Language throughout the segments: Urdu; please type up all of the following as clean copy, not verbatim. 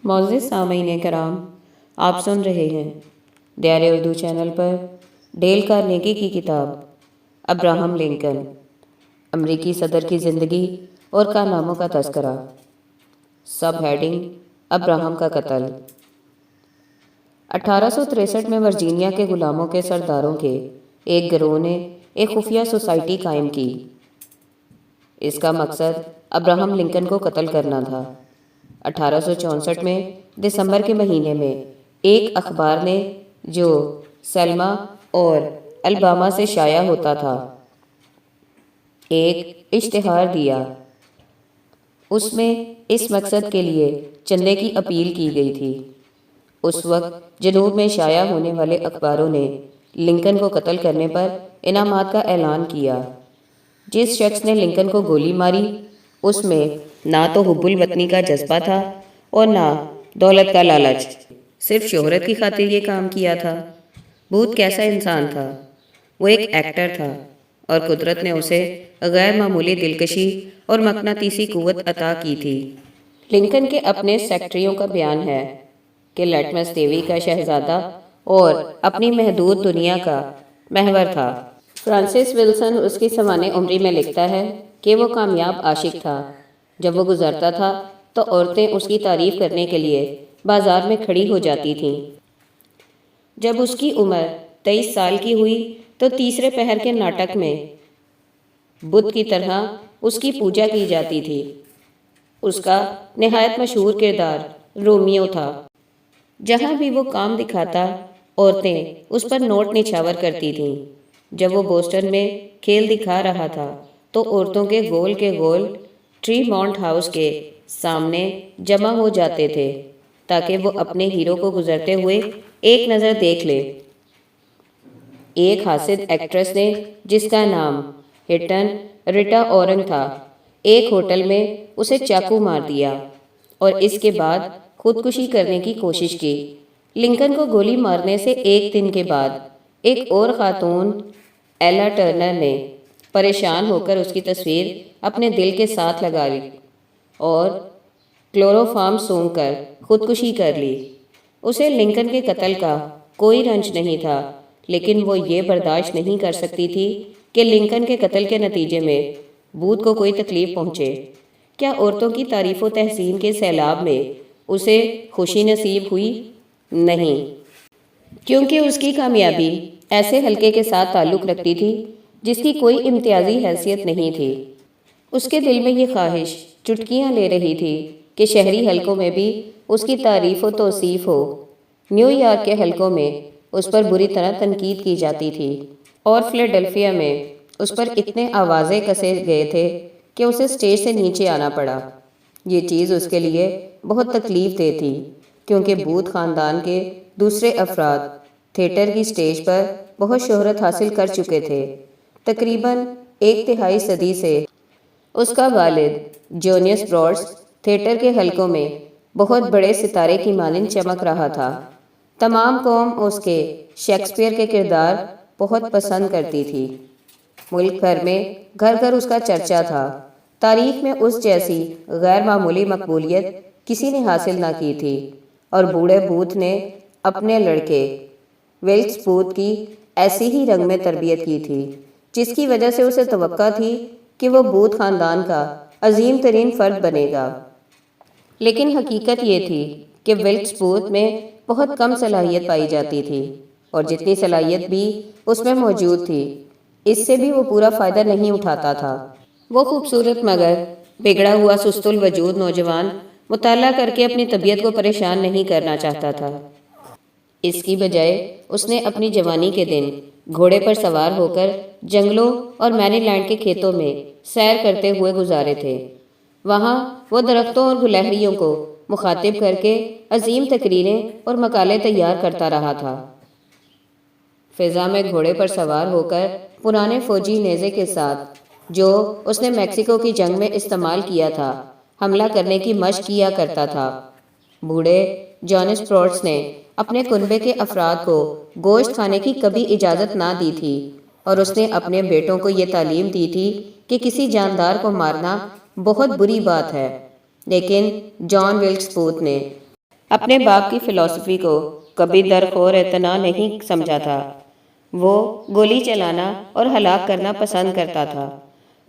معزز سامعین کرام، آپ سن رہے ہیں دیار اردو چینل پر ڈیل کارنیگی کی کتاب ابراہم لنکن، امریکی صدر کی زندگی اور کارناموں کا تذکرہ۔ سب ہیڈنگ: ابراہم کا قتل۔ 1863 میں ورجینیا کے غلاموں کے سرداروں کے ایک گروہ نے ایک خفیہ سوسائٹی قائم کی۔ اس کا مقصد ابراہم لنکن کو قتل کرنا تھا۔ 1864 میں دسمبر کے مہینے میں ایک اخبار نے، جو سیلما اور الاباما سے شائع ہوتا تھا، ایک اشتہار دیا۔ اس میں اس مقصد کے لیے چندے کی اپیل کی گئی تھی۔ اس وقت جنوب میں شائع ہونے والے اخباروں نے لنکن کو قتل کرنے پر انعامات کا اعلان کیا۔ جس شخص نے لنکن کو گولی ماری، اس میں نہ تو حب الوطنی کا جذبہ تھا اور نہ دولت کا لالچ، صرف شہرت کی خاطر یہ کام کیا تھا۔ بوتھ کیسا انسان تھا؟ وہ ایک ایکٹر تھا، اور قدرت نے اسے غیر معمولی دلکشی اور مقناطیسی قوت عطا کی تھی۔ لنکن کے اپنے سیکرٹریوں کا بیان ہے کہ لٹمس دیوی کا شہزادہ اور اپنی محدود دنیا کا محور تھا۔ فرانسس ولسن اس کی سوانح عمری میں لکھتا ہے کہ وہ کامیاب عاشق تھا۔ جب وہ گزرتا تھا تو عورتیں اس کی تعریف کرنے کے لیے بازار میں کھڑی ہو جاتی تھیں۔ جب اس کی عمر 23 سال کی ہوئی تو تیسرے پہر کے ناٹک میں بدھ کی طرح اس کی پوجا کی جاتی تھی۔ اس کا نہایت مشہور کردار رومیو تھا۔ جہاں بھی وہ کام دکھاتا، عورتیں اس پر نوٹ نچھاور کرتی تھیں۔ جب وہ بوسٹن میں کھیل دکھا رہا تھا تو عورتوں کے گول ٹری ماؤنٹ ہاؤس کے سامنے جمع ہو جاتے تھے تاکہ وہ اپنے ہیرو کو گزرتے ہوئے ایک نظر دیکھ لے۔ ایک حاسد ایکٹریس نے، جس کا نام ہٹن ریٹا اورنگ تھا، ایک ہوٹل میں اسے چاقو مار دیا اور اس کے بعد خودکشی کرنے کی کوشش کی۔ لنکن کو گولی مارنے سے ایک دن کے بعد ایک اور خاتون، ایلا ٹرنر، نے پریشان ہو کر اس کی تصویر اپنے دل کے ساتھ لگا لی اور کلوروفارم سونگھ کر خودکشی کر لی۔ اسے لنکن کے قتل کا کوئی رنج نہیں تھا، لیکن وہ یہ برداشت نہیں کر سکتی تھی کہ لنکن کے قتل کے نتیجے میں بوتھ کو کوئی تکلیف پہنچے۔ کیا عورتوں کی تعریف و تحسین کے سیلاب میں اسے خوشی نصیب ہوئی؟ نہیں، کیونکہ اس کی کامیابی ایسے حلقے کے ساتھ تعلق رکھتی تھی جس کی کوئی امتیازی حیثیت نہیں تھی۔ اس کے دل میں یہ خواہش چٹکیاں لے رہی تھی کہ شہری حلقوں میں بھی اس کی تعریف و توصیف ہو۔ نیو یارک کے حلقوں میں اس پر بری طرح تنقید کی جاتی تھی اور فلیڈلفیا میں اس پر اتنے آوازے کسے گئے تھے کہ اسے سٹیج سے نیچے آنا پڑا۔ یہ چیز اس کے لیے بہت تکلیف دہ تھی، کیونکہ بوتھ خاندان کے دوسرے افراد تھیٹر کی سٹیج پر بہت شہرت حاصل کر چکے تھے۔ تقریباً ایک تہائی صدی سے اس کا والد جونیس براڈس تھیٹر کے حلقوں میں بہت بڑے ستارے کی مانند چمک رہا تھا۔ تمام قوم اس کے شیکسپیئر کے کردار بہت پسند کرتی تھی۔ ملک بھر میں گھر گھر اس کا چرچا تھا۔ تاریخ میں اس جیسی غیر معمولی مقبولیت کسی نے حاصل نہ کی تھی، اور بوڑھے بوتھ نے اپنے لڑکے ولکس بوتھ کی ایسی ہی رنگ میں تربیت کی تھی، جس کی وجہ سے اسے توقع تھی کہ وہ بوتھ خاندان کا عظیم ترین فرد بنے گا۔ لیکن حقیقت یہ تھی کہ ولکس بوتھ میں بہت کم صلاحیت پائی جاتی تھی، اور جتنی صلاحیت بھی اس میں موجود تھی، اس سے بھی وہ پورا فائدہ نہیں اٹھاتا تھا۔ وہ خوبصورت مگر بگڑا ہوا سست الوجود نوجوان مطالعہ کر کے اپنی طبیعت کو پریشان نہیں کرنا چاہتا تھا۔ اس کی بجائے اس نے اپنی جوانی کے دن گھوڑے پر سوار ہو کر جنگلوں اور میری لینڈ کے کھیتوں میں سیر کرتے ہوئے گزارے تھے۔ وہاں وہ درختوں اور گلہریوں کو مخاطب کر کے عظیم تقریریں اور مقالے تیار کرتا رہا تھا۔ فضا میں گھوڑے پر سوار ہو کر پرانے فوجی نیزے کے ساتھ، جو اس نے میکسیکو کی جنگ میں استعمال کیا تھا، حملہ کرنے کی مشق کیا کرتا تھا۔ بوڑھے جونیس براڈس نے اپنے کنبے کے افراد کو گوشت کھانے کی کبھی اجازت نہ دی تھی، اور اس نے اپنے بیٹوں کو یہ تعلیم دی تھی کہ کسی جاندار کو مارنا بہت بری بات ہے۔ لیکن جان ولکس بوتھ نے اپنے باپ کی فلسفی کو کبھی درخور اعتنا نہیں سمجھا تھا۔ وہ گولی چلانا اور ہلاک کرنا پسند کرتا تھا۔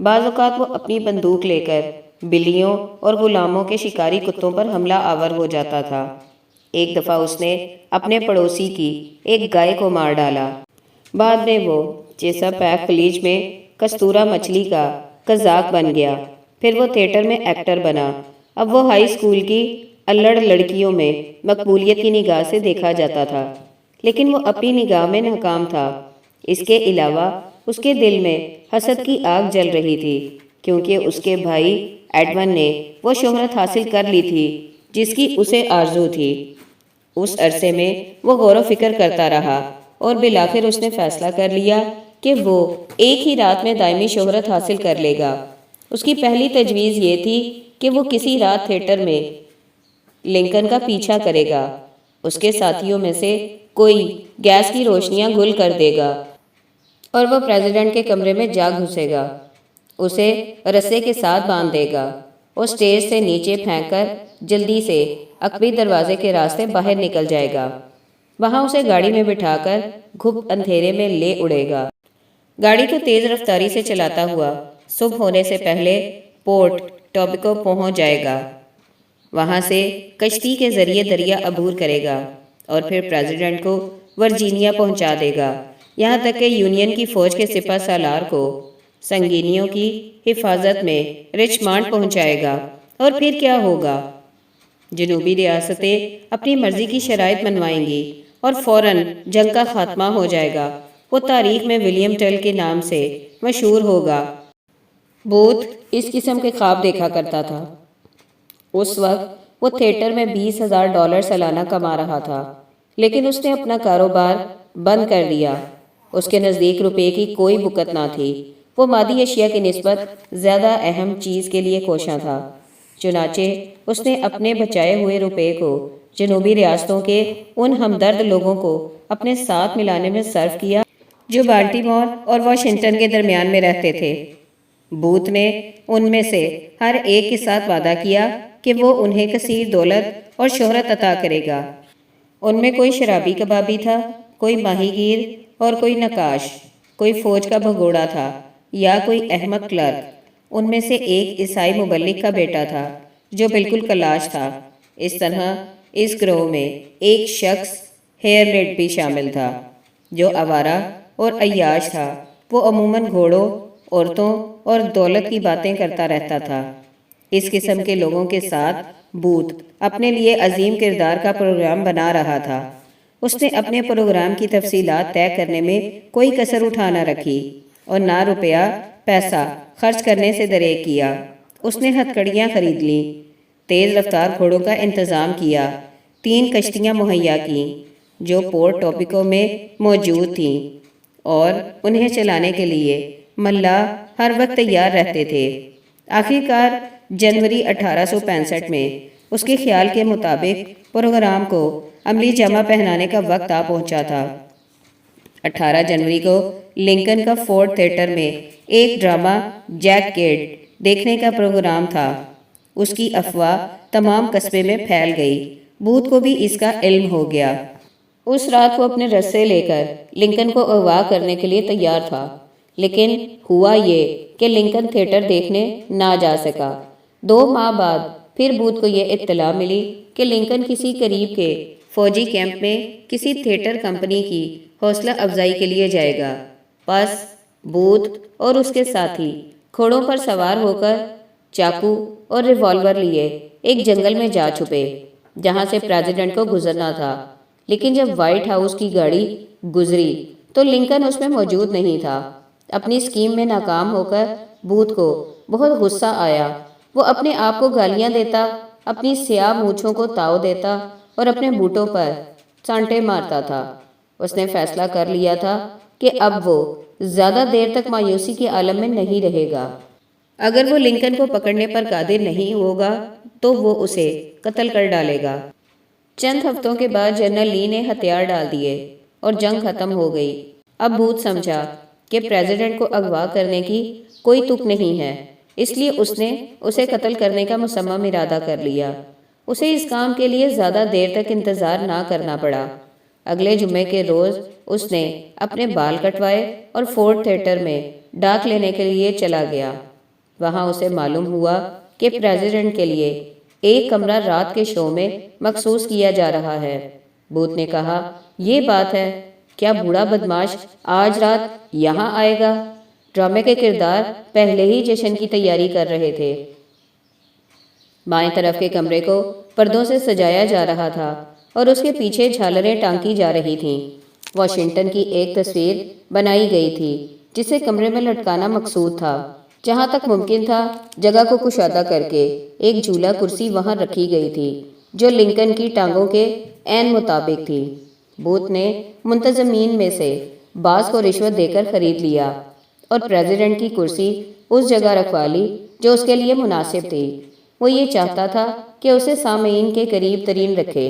بعض اوقات وہ اپنی بندوق لے کر بلیوں اور غلاموں کے شکاری کتوں پر حملہ آور ہو جاتا تھا۔ ایک دفعہ اس نے اپنے پڑوسی کی ایک گائے کو مار ڈالا۔ بعد میں وہ چیساپیک خلیج میں کستورا مچھلی کا قزاق بن گیا۔ پھر وہ تھیٹر میں ایکٹر بنا۔ اب وہ ہائی اسکول کی الڑ لڑکیوں میں مقبولیت کی نگاہ سے دیکھا جاتا تھا، لیکن وہ اپنی نگاہ میں ناکام تھا۔ اس کے علاوہ اس کے دل میں حسد کی آگ جل رہی تھی، کیونکہ اس کے بھائی ایڈون نے وہ شہرت حاصل کر لی تھی جس کی اسے آرزو تھی۔ اس عرصے میں وہ غور و فکر کرتا رہا اور بالآخر اس نے فیصلہ کر لیا کہ وہ ایک ہی رات میں دائمی شہرت حاصل کر لے گا۔ اس کی پہلی تجویز یہ تھی کہ وہ کسی رات تھیٹر میں لنکن کا پیچھا کرے گا۔ اس کے ساتھیوں میں سے کوئی گیس کی روشنیاں گل کر دے گا اور وہ پریزیڈنٹ کے کمرے میں جا گھسے گا، اسے رسے کے ساتھ باندھ دے گا اور سٹیج سے نیچے پھینک کر جلدی سے عقبی دروازے کے راستے باہر نکل جائے گا۔ وہاں اسے گاڑی میں بٹھا کر گھپ اندھیرے میں لے اڑے گا۔ گاڑی کو تیز رفتاری سے چلاتا ہوا صبح ہونے سے پہلے پورٹ ٹوبیکو پہنچ جائے گا۔ وہاں سے کشتی کے ذریعے دریا عبور کرے گا اور پھر پریزیڈنٹ کو ورجینیا پہنچا دے گا، یہاں تک کہ یونین کی فوج کے سپہ سالار کو سنگینیوں کی حفاظت میں رچمانڈ پہنچائے گا۔ اور پھر کیا ہوگا؟ جنوبی ریاستیں اپنی مرضی کی شرائط منوائیں گی اور فوراً جنگ کا خاتمہ ہو جائے گا۔ وہ تاریخ میں ولیم ٹیل کے نام سے مشہور ہوگا۔ بوتھ اس قسم کے خواب دیکھا کرتا تھا۔ اس وقت وہ تھیٹر میں $20,000 سالانہ کما رہا تھا، لیکن اس نے اپنا کاروبار بند کر دیا۔ اس کے نزدیک روپے کی کوئی بکت نہ تھی۔ وہ مادی اشیاء کی نسبت زیادہ اہم چیز کے لیے کوشاں تھا۔ چنانچہ اس نے اپنے بچائے ہوئے روپے کو جنوبی ریاستوں کے ان ہمدرد لوگوں کو اپنے ساتھ ملانے میں صرف کیا جو بالٹیمور اور واشنگٹن کے درمیان میں رہتے تھے۔ بوتھ نے ان میں سے ہر ایک کے ساتھ وعدہ کیا کہ وہ انہیں کثیر دولت اور شہرت عطا کرے گا۔ ان میں کوئی شرابی کبابی تھا، کوئی ماہی گیر اور کوئی نقاش، کوئی فوج کا بھگوڑا تھا یا کوئی احمق کلرک۔ ان میں سے ایک عیسائی مبلغ کا بیٹا تھا جو بالکل کلاش تھا۔ اس طرح اس گروہ میں ایک شخص ہیئرلیٹ بھی شامل تھا جو آوارہ اور عیاش تھا۔ وہ عموماً گھوڑوں، عورتوں اور دولت کی باتیں کرتا رہتا تھا۔ اس قسم کے لوگوں کے ساتھ بوتھ اپنے لیے عظیم کردار کا پروگرام بنا رہا تھا۔ اس نے اپنے پروگرام کی تفصیلات طے کرنے میں کوئی کسر اٹھا نہ رکھی اور نہ روپیہ پیسہ خرچ کرنے سے دریغ کیا۔ اس نے ہتھکڑیاں خرید لیں، تیز رفتار گھوڑوں کا انتظام کیا، 3 کشتیاں مہیا کیں جو پورٹ ٹوبیکو میں موجود تھیں اور انہیں چلانے کے لیے ملاح ہر وقت تیار رہتے تھے۔ آخر کار جنوری 1865 میں اس کے خیال کے مطابق پروگرام کو عملی جامہ پہنانے کا وقت آ پہنچا تھا۔ 18 جنوری کو لنکن کا فورڈ تھیٹر میں ایک ڈرامہ جیک کیڈ دیکھنے کا پروگرام تھا۔ اس کی افواہ تمام قصبے میں پھیل گئی۔ بوتھ کو بھی اس کا علم ہو گیا۔ اس رات وہ اپنے رسے لے کر لنکن کو اغوا کرنے کے لیے تیار تھا، لیکن ہوا یہ کہ لنکن تھیٹر دیکھنے نہ جا سکا۔ 2 ماہ بعد پھر بوتھ کو یہ اطلاع ملی کہ لنکن کسی قریب کے فوجی کیمپ میں کسی تھیٹر کمپنی کی حوصلہ افزائی کے لیے جائے گا۔ پس بوتھ اور اس کے ساتھی گھوڑوں پر سوار ہو کر چاقو اور ریوالور لیے ایک جنگل میں جا چھپے جہاں سے پریزیڈنٹ کو گزرنا تھا۔ لیکن جب وائٹ ہاؤس کی گاڑی گزری تو لنکن اس میں موجود نہیں تھا۔ اپنی سکیم میں ناکام ہو کر بوتھ کو بہت غصہ آیا۔ وہ اپنے آپ کو گالیاں دیتا، اپنی سیاہ مونچھوں کو تاؤ دیتا اور اپنے بوٹوں پر چانٹے مارتا تھا۔ اس نے فیصلہ کر لیا تھا کہ اب وہ زیادہ دیر تک مایوسی کے عالم میں نہیں رہے گا۔ اگر وہ لنکن کو پکڑنے پر قادر نہیں ہوگا تو وہ اسے قتل کر ڈالے گا۔ چند ہفتوں کے بعد جنرل لی نے ہتھیار ڈال دیے اور جنگ ختم ہو گئی۔ اب بوتھ سمجھا کہ پریزیڈنٹ کو اغوا کرنے کی کوئی تک نہیں ہے، اس لیے اس نے اسے قتل کرنے کا مصمم ارادہ کر لیا۔ اسے اس کام کے لیے زیادہ دیر تک انتظار نہ کرنا پڑا۔ اگلے جمعے کے روز اس نے اپنے بال کٹوائے اور فورڈ تھیٹر میں ڈاک لینے کے لیے چلا گیا۔ وہاں اسے معلوم ہوا کہ پریزیڈنٹ کے لیے ایک کمرہ رات کے شو میں مخصوص کیا جا رہا ہے۔ بوتھ نے کہا، یہ بات ہے، کیا بوڑھا بدماش آج رات یہاں آئے گا؟ ڈرامے کے کردار پہلے ہی جشن کی تیاری کر رہے تھے۔ بائیں طرف کے کمرے کو پردوں سے سجایا جا رہا تھا اور اس کے پیچھے جھالریں ٹانکی جا رہی تھیں۔ واشنگٹن کی ایک تصویر بنائی گئی تھی جسے کمرے میں لٹکانا مقصود تھا۔ جہاں تک ممکن تھا جگہ کو کشادہ کر کے ایک جھولا کرسی وہاں رکھی گئی تھی جو لنکن کی ٹانگوں کے عین مطابق تھی۔ بوتھ نے منتظمین میں سے بعض کو رشوت دے کر خرید لیا اور پریزیڈنٹ کی کرسی اس جگہ رکھوا لی جو اس کے لیے مناسب تھی۔ وہ یہ چاہتا تھا کہ اسے سامعین کے قریب ترین رکھے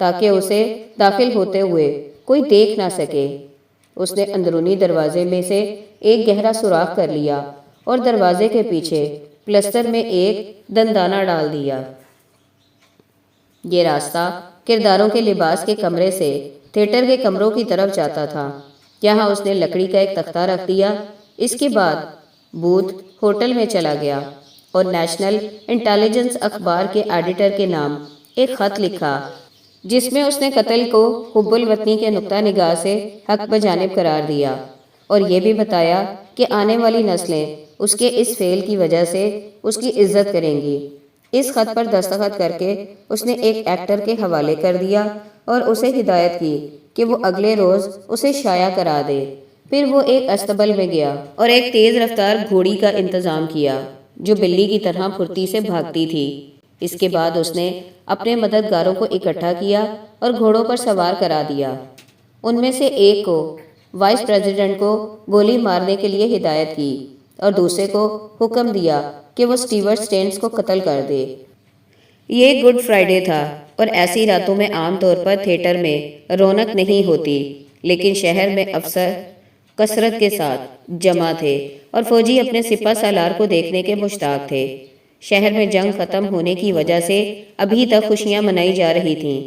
تاکہ اسے داخل ہوتے ہوئے کوئی دیکھ نہ سکے۔ اس نے اندرونی دروازے میں سے ایک گہرا سوراخ کر لیا اور دروازے کے پیچھے پلستر میں ایک دندانہ ڈال دیا۔ یہ راستہ کرداروں کے لباس کے کمرے سے تھیٹر کے کمروں کی طرف جاتا تھا۔ یہاں اس نے لکڑی کا ایک تختہ رکھ دیا۔ اس کے بعد بوتھ ہوٹل میں چلا گیا اور نیشنل انٹیلیجنس اخبار کے ایڈیٹر کے نام ایک خط لکھا جس میں اس نے قتل کو حب الوطنی کے نقطہ نگاہ سے حق بجانب قرار دیا اور یہ بھی بتایا کہ آنے والی نسلیں اس کے اس فعل کی وجہ سے اس کی عزت کریں گی۔ اس خط پر دستخط کر کے اس نے ایک ایکٹر کے حوالے کر دیا اور اسے ہدایت کی کہ وہ اگلے روز اسے شائع کرا دے۔ پھر وہ ایک استبل میں گیا اور ایک تیز رفتار گھوڑی کا انتظام کیا جو بلی کی طرح پھرتی سے بھاگتی تھی۔ اس کے بعد اس نے اپنے مددگاروں کو اکٹھا کیا اور گھوڑوں پر سوار کرا دیا۔ ان میں سے ایک کو وائس پریزیڈنٹ کو گولی مارنے کے لیے ہدایت کی اور دوسرے کو حکم دیا کہ وہ اسٹیورٹ اسٹینز کو قتل کر دے۔ یہ گڈ فرائیڈے تھا اور ایسی راتوں میں عام طور پر تھیٹر میں رونق نہیں ہوتی، لیکن شہر میں افسر کثرت کے ساتھ جمع تھے اور فوجی اپنے سپہ سالار کو دیکھنے کے مشتاق تھے۔ شہر میں جنگ ختم ہونے کی وجہ سے ابھی تک خوشیاں منائی جا رہی تھیں۔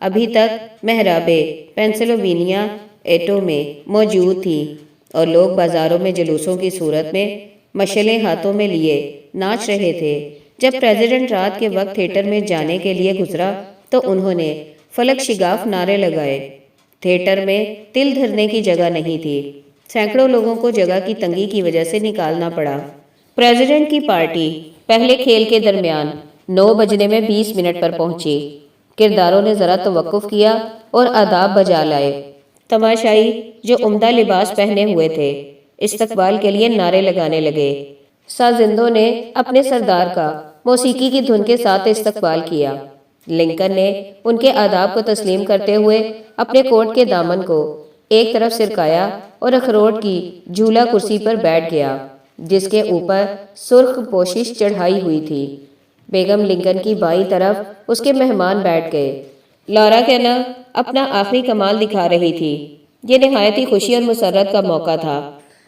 ابھی تک محرابیں پینسلوینیا ایٹو میں موجود تھیں اور لوگ بازاروں میں جلوسوں کی صورت میں مشعلیں ہاتھوں میں لیے ناچ رہے تھے۔ جب پریزیڈنٹ رات کے وقت تھیٹر میں جانے کے لیے گزرا تو انہوں نے فلک شگاف نعرے لگائے۔ تھیٹر میں تل دھرنے کی جگہ نہیں تھی۔ سینکڑوں لوگوں کو جگہ کی تنگی کی وجہ سے نکالنا پڑا۔ پریزیڈنٹ کی پارٹی پہلے کھیل کے درمیان 9 بجنے میں 20 منٹ پر پہنچی۔ کرداروں نے ذرا توقف کیا اور آداب بجا لائے۔ تماشائی جو عمدہ لباس پہنے ہوئے تھے استقبال کے لیے نعرے لگانے لگے۔ سازندوں نے اپنے سردار کا موسیقی کی دھن کے ساتھ استقبال کیا۔ لنکن نے ان کے آداب کو تسلیم کرتے ہوئے اپنے کوٹ کے دامن کو ایک طرف سرکایا اور اخروٹ کی جھولا کرسی پر بیٹھ گیا جس کے اوپر سرخ پوشش چڑھائی ہوئی تھی۔ بیگم لنکن کی بائیں طرف اس کے مہمان بیٹھ گئے۔ لارا کینا اپنا آخری کمال دکھا رہی تھی۔ یہ نہایت ہی خوشی اور مسرت کا موقع تھا۔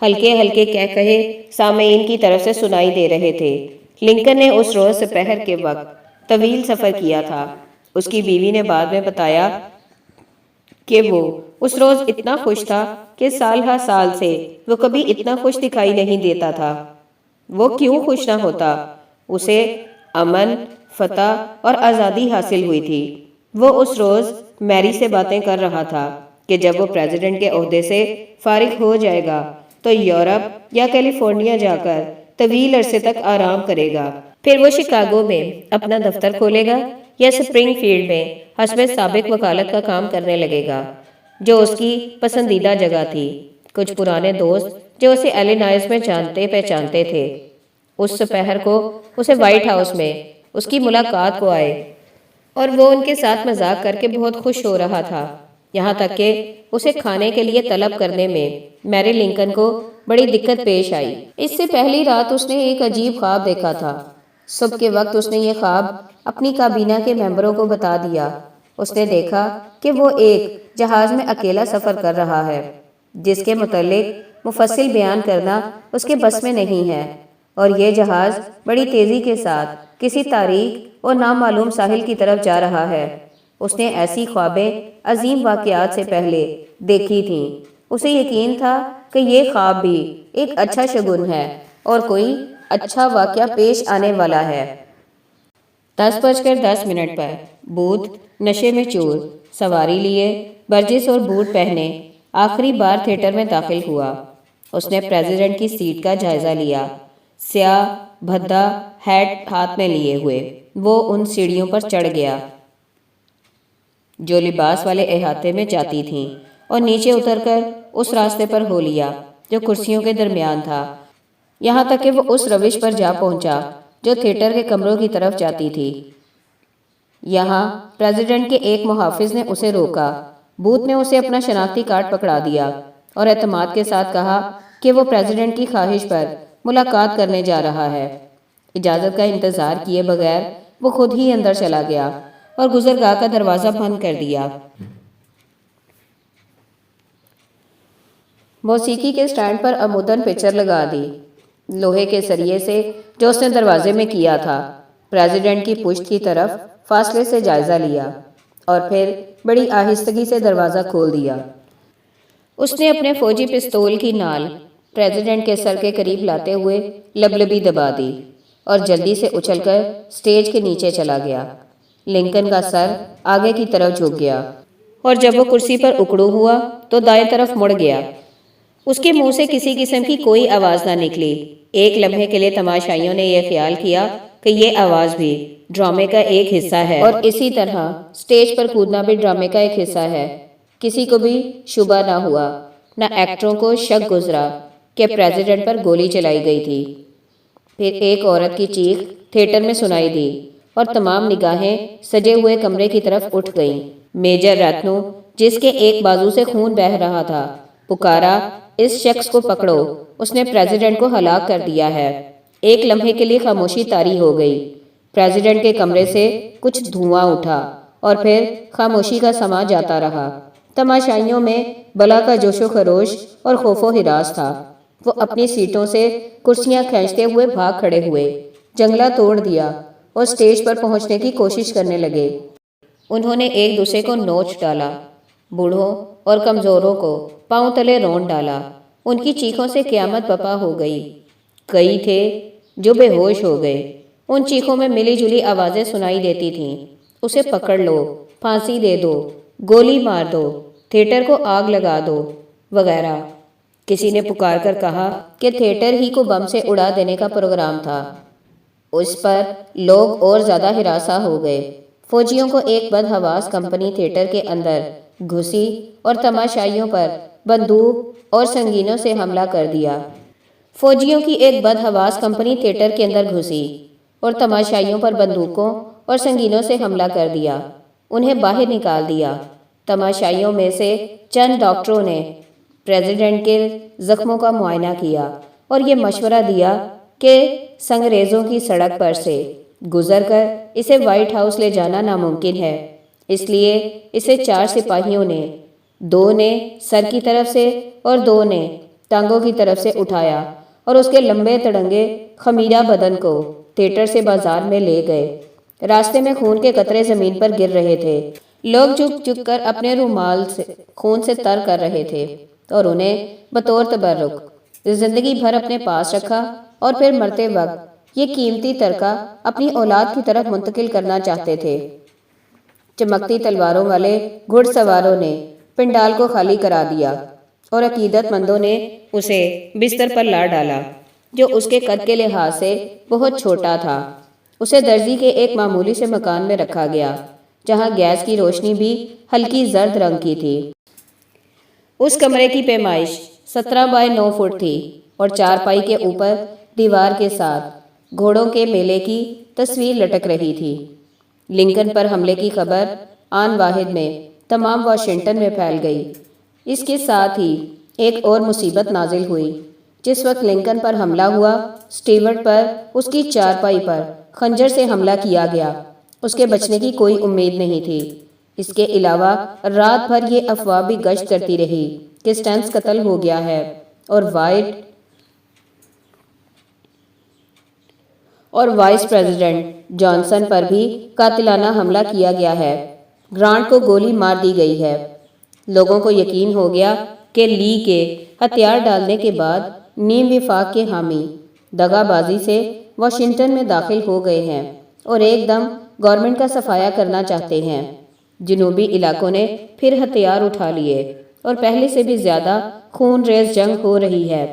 ہلکے ہلکے کہے سامعین کی طرف سے سنائی دے رہے تھے۔ لنکن نے اس روز سپہر کے وقت طویل سفر کیا تھا۔ اس کی بیوی نے بعد میں بتایا کہ وہ اس روز اتنا خوش تھا کہ سال ہر سال سے وہ کبھی اتنا خوش دکھائی نہیں دیتا تھا۔ وہ کیوں خوش نہ ہوتا؟ اسے امن، فتح اور آزادی حاصل ہوئی تھی۔ وہ اس روز میری سے باتیں کر رہا تھا کہ جب وہ پریزیڈنٹ کے عہدے سے فارغ ہو جائے گا تو یورپ یا کیلیفورنیا جا کر طویل عرصے تک آرام کرے گا۔ پھر وہ شکاگو میں اپنا دفتر کھولے گا یا اسپرنگ فیلڈ میں حسب سابق وکالت کا کام کرنے لگے گا جو اس کی پسندیدہ جگہ تھی۔ کچھ پرانے دوست جو اسے ایلینائز میں جانتے پہچانتے تھے اس سپہر کو اسے وائٹ ہاؤس میں اس کی ملاقات کو آئے اور وہ ان کے ساتھ مذاق کر کے بہت خوش ہو رہا تھا، یہاں تک کہ اسے کھانے کے لیے طلب کرنے میں میری لنکن کو بڑی دقت پیش آئی۔ اس سے پہلی رات اس نے ایک عجیب خواب دیکھا تھا۔ صبح کے وقت اس نے یہ خواب اپنی کابینہ کے ممبروں کو بتا دیا۔ اس نے دیکھا کہ وہ ایک جہاز میں اکیلا سفر کر رہا ہے جس کے متعلق مفصل بیان کرنا اس کے بس میں نہیں ہے، اور یہ جہاز بڑی تیزی کے ساتھ کسی تاریک اور نامعلوم ساحل کی طرف جا رہا ہے۔ اس نے ایسی خوابیں عظیم واقعات سے پہلے دیکھی تھیں۔ اسے یقین تھا کہ یہ خواب بھی ایک اچھا شگن ہے اور کوئی اچھا واقعہ پیش آنے والا ہے۔ 10:10 پر بوتھ نشے میں چور، سواری لیے، برجس اور بوٹ پہنے آخری بار تھیٹر میں داخل ہوا۔ اس نے پریزیڈنٹ کی سیٹ کا جائزہ لیا۔ سیاہ بھدا ہیٹ ہاتھ میں لیے ہوئے وہ ان سیڑھیوں پر چڑھ گیا جو لباس والے احاطے میں جاتی تھیں، اور نیچے اتر کر اس راستے پر ہو لیا جو کرسیوں کے درمیان تھا، یہاں تک کہ وہ اس روش پر جا پہنچا جو تھیٹر کے کمروں کی طرف جاتی تھی۔ یہاں پریزیڈنٹ کے ایک محافظ نے اسے روکا۔ بوتھ نے اسے اپنا شناختی کارڈ پکڑا دیا اور اعتماد کے ساتھ کہا کہ وہ پریزیڈنٹ کی خواہش پر ملاقات کرنے جا رہا ہے۔ اجازت کا انتظار کیے بغیر وہ خود ہی اندر چلا گیا اور گزرگاہ کا دروازہ بند کر دیا۔ موسیقی کے سٹینڈ پر عموداً پکچر لگا دی، لوہے کے سریے سے جو اس نے دروازے میں کیا تھا۔ پریزیڈنٹ کی پشت کی طرف فاصلے سے جائزہ لیا اور پھر بڑی آہستگی سے دروازہ کھول دیا۔ اس نے اپنے فوجی پستول کی نال پریزیڈنٹ کے سر کے قریب لاتے ہوئے لبلبی دبا دی اور جلدی سے اچھل کر سٹیج کے نیچے چلا گیا۔ لنکن کا سر آگے کی طرف جھک گیا اور جب وہ کرسی پر اکڑو ہوا تو دائیں طرف مڑ گیا۔ اس کے منہ سے کسی قسم کی کوئی آواز نہ نکلی۔ ایک لمحے کے لیے تماشائیوں نے یہ خیال کیا کہ یہ آواز بھی ڈرامے کا ایک حصہ ہے، اور اسی طرح سٹیج پر کودنا بھی ڈرامے کا ایک حصہ ہے۔ کسی کو بھی شبہ نہ ہوا، نہ ایکٹروں کو شک گزرا کہ پریزیڈنٹ پر گولی چلائی گئی تھی۔ پھر ایک عورت کی چیخ تھیٹر میں سنائی دی اور تمام نگاہیں سجے ہوئے کمرے کی طرف اٹھ گئیں۔ میجر رتنو، جس کے ایک بازو سے خون بہہ رہا تھا، پکارا، اس شخص کو پکڑو، اس نے پریزیڈنٹ کو ہلاک کر دیا ہے۔ ایک لمحے کے لیے خاموشی طاری ہو گئی۔ پریزیڈنٹ کے کمرے سے کچھ دھواں اٹھا اور پھر خاموشی کا سما جاتا رہا۔ تماشائیوں میں بلا کا جوش و خروش اور خوف و ہراس تھا۔ وہ اپنی سیٹوں سے کرسیاں کھینچتے ہوئے بھاگ کھڑے ہوئے، جنگلہ توڑ دیا اور سٹیج پر پہنچنے کی کوشش کرنے لگے۔ انہوں نے ایک دوسرے کو نوچ ڈالا، بوڑھوں اور کمزوروں کو پاؤں تلے رونڈ ڈالا۔ ان کی چیخوں سے قیامت برپا ہو گئی۔ کئی تھے جو بے ہوش ہو گئے۔ ان چیخوں میں ملی جلی آوازیں سنائی دیتی تھیں، اسے پکڑ لو، پھانسی دے دو، گولی مار دو، تھیٹر کو آگ لگا دو، وغیرہ۔ کسی نے پکار کر کہا کہ تھیٹر ہی کو بم سے اڑا دینے کا پروگرام تھا۔ اس پر لوگ اور زیادہ ہراساں ہو گئے۔ فوجیوں کو ایک بدحواس کمپنی تھیٹر کے اندر گھسی اور تماشائیوں پر بندوق اور سنگینوں سے حملہ کر دیا۔ فوجیوں کی ایک بدحواس کمپنی تھیٹر کے اندر گھسی اور تماشائیوں پر بندوقوں اور سنگینوں سے حملہ کر دیا، انہیں باہر نکال دیا۔ تماشائیوں میں سے چند ڈاکٹروں نے پریزیڈنٹ کے زخموں کا معائنہ کیا اور یہ مشورہ دیا کہ سنگریزوں کی سڑک پر سے گزر کر اسے وائٹ ہاؤس لے جانا ناممکن ہے، اس لیے اسے 4 سپاہیوں نے، 2 نے سر کی طرف سے اور 2 نے ٹانگوں کی طرف سے اٹھایا اور اس کے لمبے تڑنگے خمیرہ بدن کو تھیٹر سے بازار میں لے گئے۔ راستے میں خون کے قطرے زمین پر گر رہے تھے، لوگ جھک جھک کر اپنے رومال سے خون سے تر کر رہے تھے اور انہیں بطور تبرک زندگی بھر اپنے پاس رکھا، اور پھر مرتے وقت یہ قیمتی ترکہ اپنی اولاد کی طرف منتقل کرنا چاہتے تھے۔ چمکتی تلواروں والے گھڑ سواروں نے پنڈال کو خالی کرا دیا اور عقیدت مندوں نے اسے بستر پر لا ڈالا جو اس کے قد کے لحاظ سے بہت چھوٹا تھا۔ اسے درزی کے ایک معمولی سے مکان میں رکھا گیا جہاں گیس کی روشنی بھی ہلکی زرد رنگ کی تھی۔ اس کمرے کی پیمائش 17x9 فٹ تھی اور چارپائی کے اوپر دیوار کے ساتھ گھوڑوں کے میلے کی تصویر لٹک رہی تھی۔ لنکن پر حملے کی خبر آن واحد میں تمام واشنگٹن میں پھیل گئی۔ اس کے ساتھ ہی ایک اور مصیبت نازل ہوئی۔ جس وقت لنکن پر حملہ ہوا، سٹیورٹ پر اس کی چارپائی پر خنجر سے حملہ کیا گیا۔ اس کے بچنے کی کوئی امید نہیں تھی۔ اس کے علاوہ رات بھر یہ افواہ بھی گشت کرتی رہی کہ سٹینس قتل ہو گیا ہے اور وائس پریزیڈنٹ جانسن پر بھی قاتلانہ حملہ کیا گیا ہے۔ گرانٹ کو گولی مار دی گئی ہے۔ لوگوں کو یقین ہو گیا کہ لی کے ہتھیار ڈالنے کے بعد نیم وفاق کے حامی دغا بازی سے واشنگٹن میں داخل ہو گئے ہیں اور ایک دم گورنمنٹ کا صفایا کرنا چاہتے ہیں۔ جنوبی علاقوں نے پھر ہتھیار اٹھا لیے اور پہلے سے بھی زیادہ خون ریز جنگ ہو رہی ہے۔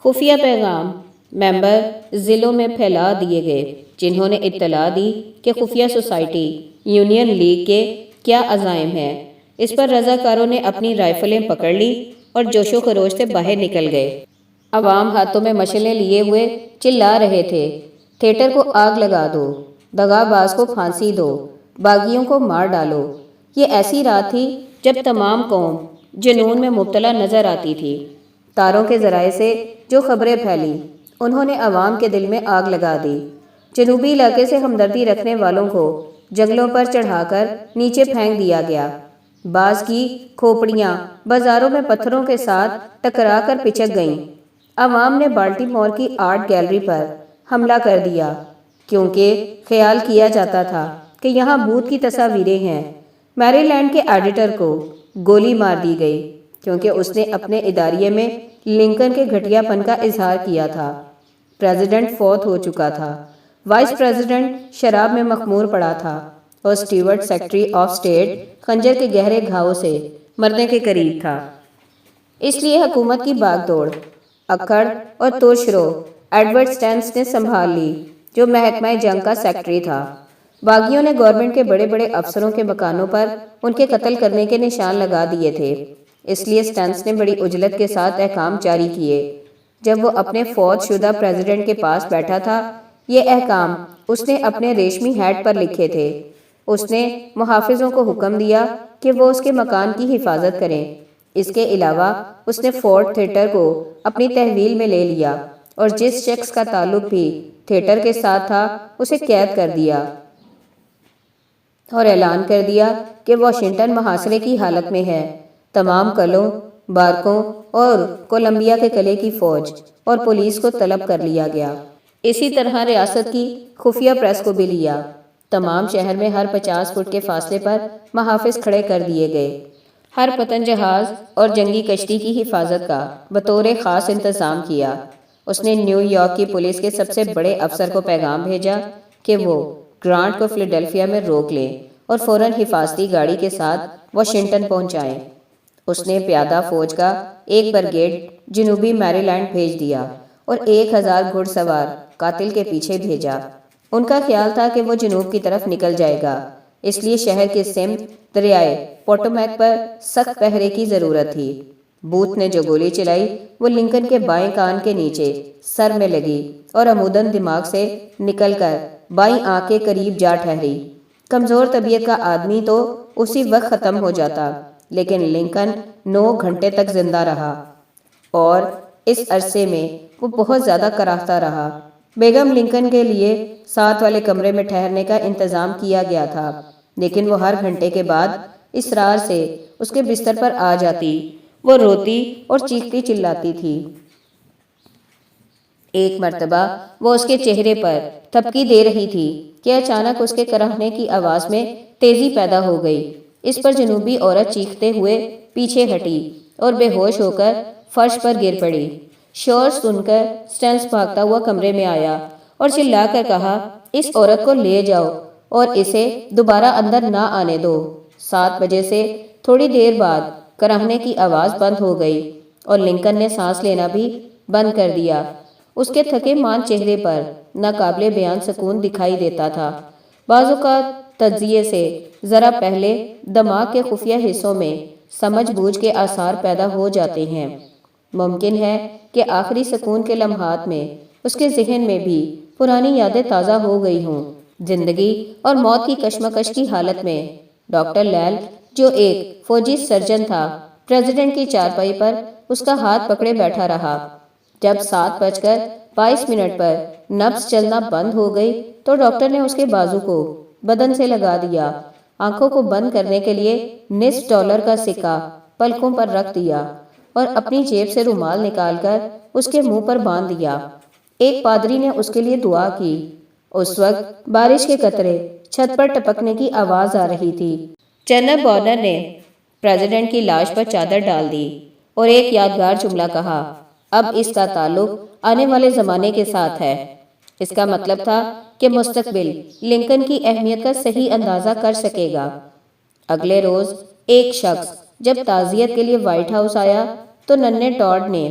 خفیہ پیغام ممبر ضلعوں میں پھیلا دیے گئے جنہوں نے اطلاع دی کہ خفیہ سوسائٹی یونین لیگ کے کیا عزائم ہیں۔ اس پر رضاکاروں نے اپنی رائفلیں پکڑ لی اور جوش و خروش سے باہر نکل گئے۔ عوام ہاتھوں میں مشلیں لیے ہوئے چلا رہے تھے، تھیٹر کو آگ لگا دو، دغا باز کو پھانسی دو، باغیوں کو مار ڈالو۔ یہ ایسی رات تھی جب تمام قوم جنون میں مبتلا نظر آتی تھی۔ تاروں کے ذرائع سے جو خبریں پھیلی انہوں نے عوام کے دل میں آگ لگا دی۔ جنوبی علاقے سے ہمدردی رکھنے والوں کو جنگلوں پر چڑھا کر نیچے پھینک دیا گیا۔ بعض کی کھوپڑیاں بازاروں میں پتھروں کے ساتھ ٹکرا کر پچک گئیں۔ عوام نے بالٹی مور کی آرٹ گیلری پر حملہ کر دیا کیونکہ خیال کیا جاتا تھا کہ یہاں بھوت کی تصاویریں ہیں۔ میری لینڈ کے ایڈیٹر کو گولی مار دی گئی کیونکہ اس نے اپنے اداریے میں لنکن کے گھٹیا پن کا اظہار کیا تھا۔ پریزیڈنٹ فوت ہو چکا تھا، وائس پریزیڈنٹ شراب میں مخمور پڑا تھا اور سٹیورٹ سیکرٹری آف اسٹیٹ خنجر کے گہرے گھاؤں سے مرنے کے قریب تھا۔ اس لیے حکومت کی باغ دوڑ اکڑ اور توشرو ایڈورڈ سٹینس نے سنبھال لی جو محکمہ جنگ کا سیکرٹری تھا۔ باغیوں نے گورنمنٹ کے بڑے بڑے افسروں کے مکانوں پر ان کے قتل کرنے کے نشان لگا دیے تھے۔ اس لیے سٹینس نے بڑی عجلت کے ساتھ احکام جاری کیے۔ جب وہ اپنے فوت شدہ پریزیڈنٹ کے پاس بیٹھا تھا، یہ احکام اس نے اپنے ریشمی ہیٹ پر لکھے تھے۔ اس نے محافظوں کو حکم دیا کہ وہ اس کے مکان کی حفاظت کریں۔ اس کے علاوہ اس نے فورٹ تھیٹر کو اپنی تحویل میں لے لیا اور جس شخص کا تعلق بھی تھیٹر کے ساتھ تھا اسے قید کر دیا اور اعلان کر دیا کہ واشنگٹن محاصرے کی حالت میں ہے۔ تمام قلعوں، بارکوں اور کولمبیا کے قلعے کی فوج اور پولیس کو طلب کر لیا گیا۔ اسی طرح ریاست کی خفیہ پریس کو بھی لیا۔ تمام شہر میں ہر 50 فٹ کے فاصلے پر محافظ کھڑے کر دیے گئے۔ ہر پتن جہاز اور جنگی کشتی کی حفاظت کا بطور خاص انتظام کیا۔ اس نے نیو یارک کی پولیس کے سب سے بڑے افسر کو پیغام بھیجا کہ وہ گرانٹ کو فلیڈلفیا میں روک لیں اور فوراً حفاظتی گاڑی کے ساتھ واشنگٹن پہنچائیں۔ اس نے پیادہ فوج کا ایک برگیڈ جنوبی میری لینڈ بھیج دیا اور 1000 گھڑ سوار قاتل کے پیچھے بھیجا۔ ان کا خیال تھا کہ وہ جنوب کی طرف نکل جائے گا، اس لیے شہر کے سمت دریائے پوٹومیک پر سخت پہرے کی ضرورت تھی۔ بوتھ نے جو گولی چلائی وہ لنکن کے بائیں کان کے نیچے سر میں لگی اور عموداً دماغ سے نکل کر بائیں آنکھ کے قریب جا ٹھہری۔ کمزور طبیعت کا آدمی تو اسی وقت ختم ہو جاتا، لیکن لنکن 9 گھنٹے تک زندہ رہا اور اس عرصے میں وہ بہت زیادہ کراہتا رہا۔ بیگم لنکن کے لیے ساتھ والے کمرے میں ٹھہرنے کا انتظام کیا گیا تھا، لیکن وہ ہر گھنٹے کے بعد اصرار سے اس کے بستر پر آ جاتی۔ وہ روتی اور چیختی چلاتی تھی۔ ایک مرتبہ وہ اس کے چہرے پر تھپکی دے رہی تھی کہ اچانک اس کے کراہنے کی آواز میں تیزی پیدا ہو گئی۔ اس پر جنوبی عورت چیختے ہوئے پیچھے ہٹی اور بے ہوش ہو کر فرش پر گر پڑی۔ شور سن کر سٹینس بھاگتا ہوا کمرے میں آیا اور چلا کر کہا، اس عورت کو لے جاؤ اور اسے دوبارہ اندر نہ آنے دو۔ 7 بجے سے تھوڑی دیر بعد کراہنے کی آواز بند ہو گئی اور لنکن نے سانس لینا بھی بند کر دیا۔ اس کے تھکے مان چہرے پر ناقابل بیان سکون دکھائی دیتا تھا۔ بعض اوقات تجزیے سے ذرا پہلے دماغ کے خفیہ حصوں میں سمجھ بوجھ کے آثار پیدا ہو جاتے ہیں۔ ممکن ہے کہ آخری سکون کے لمحات میں اس کے ذہن میں بھی پرانی یادیں تازہ ہو گئی ہوں۔ زندگی اور موت کی کشمکش کی حالت میں ڈاکٹر لیل، جو ایک فوجی سرجن تھا، پریزیڈنٹ کی چارپائی پر اس کا ہاتھ پکڑے بیٹھا رہا۔ جب 7:22 پر نبض چلنا بند ہو گئی تو ڈاکٹر نے اس کے بازو کو بدن سے لگا دیا، آنکھوں کو بند کرنے کے لیے $20 کا سکہ پلکوں پر رکھ دیا اور اپنی جیب سے رومال نکال کر اس کے منہ پر باندھ دیا۔ ایک پادری نے اس کے لیے دعا کی اس وقت بارش کے قطرے چھت پر ٹپکنے کی آواز آ رہی تھی۔ جنرل بارنر نے پریزیڈنٹ کی لاش پر چادر ڈال دی اور ایک یادگار جملہ کہا، اب اس کا تعلق آنے والے زمانے کے ساتھ ہے۔ اس کا مطلب تھا کہ مستقبل لنکن کی اہمیت کا صحیح اندازہ کر سکے گا۔ اگلے روز ایک شخص جب تعزیت کے لیے وائٹ ہاؤس آیا تو ننھے ٹاڈ نے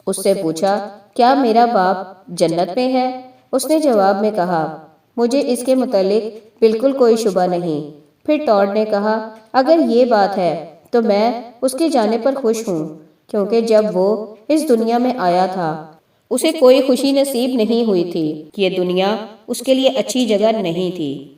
اس سے پوچھا، کیا میرا باپ جنت میں ہے؟ اس نے جواب میں کہا، مجھے اس کے متعلق بالکل کوئی شبہ نہیں۔ پھر ٹاڈ نے کہا، اگر یہ بات ہے تو میں اس کے جانے پر خوش ہوں، کیونکہ جب وہ اس دنیا میں آیا تھا اسے کوئی خوشی نصیب نہیں ہوئی تھی۔ یہ دنیا اس کے لیے اچھی جگہ نہیں تھی۔